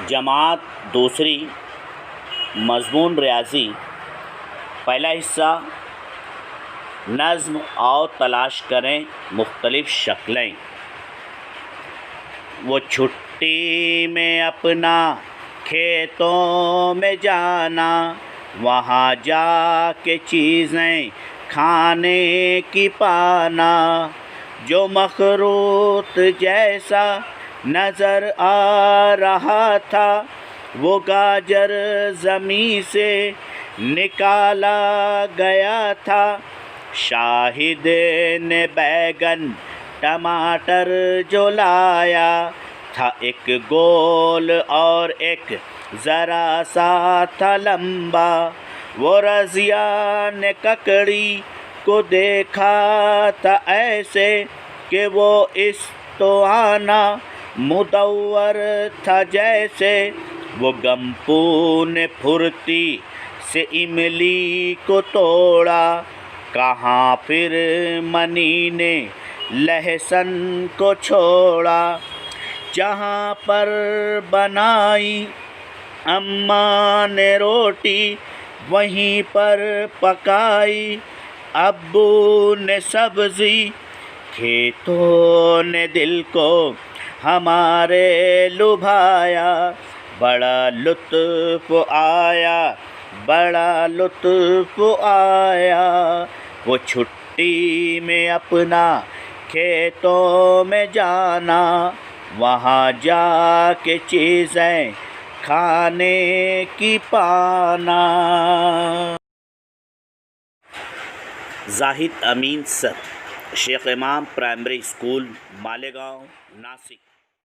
جماعت دوسری مضمون ریاضی پہلا حصہ نظم اور تلاش کریں مختلف شکلیں۔ وہ چھٹی میں اپنا کھیتوں میں جانا، وہاں جا کے چیزیں کھانے کی پانا، جو مخروط جیسا نظر آ رہا تھا وہ گاجر زمیں سے نکالا گیا تھا۔ شاہد نے بیگن ٹماٹر جو لایا تھا، ایک گول اور ایک ذرا سا تھا لمبا۔ وہ رضیہ نے ککڑی کو دیکھا تھا ایسے کہ وہ استوانا مدور تھا جیسے۔ وہ گمپو نے پھرتی سے املی کو توڑا، کہاں پھر منی نے لہسن کو چھوڑا۔ جہاں پر بنائی اماں نے روٹی، وہیں پر پکائی ابو نے سبزی۔ کھیتوں نے دل کو ہمارے لبھایا، بڑا لطف آیا، بڑا لطف آیا۔ وہ چھٹی میں اپنا کھیتوں میں جانا، وہاں جا کے چیزیں کھانے کی پانا۔ زاہد امین سر، شیخ امام پرائمری اسکول، مالیگاؤں، ناسک۔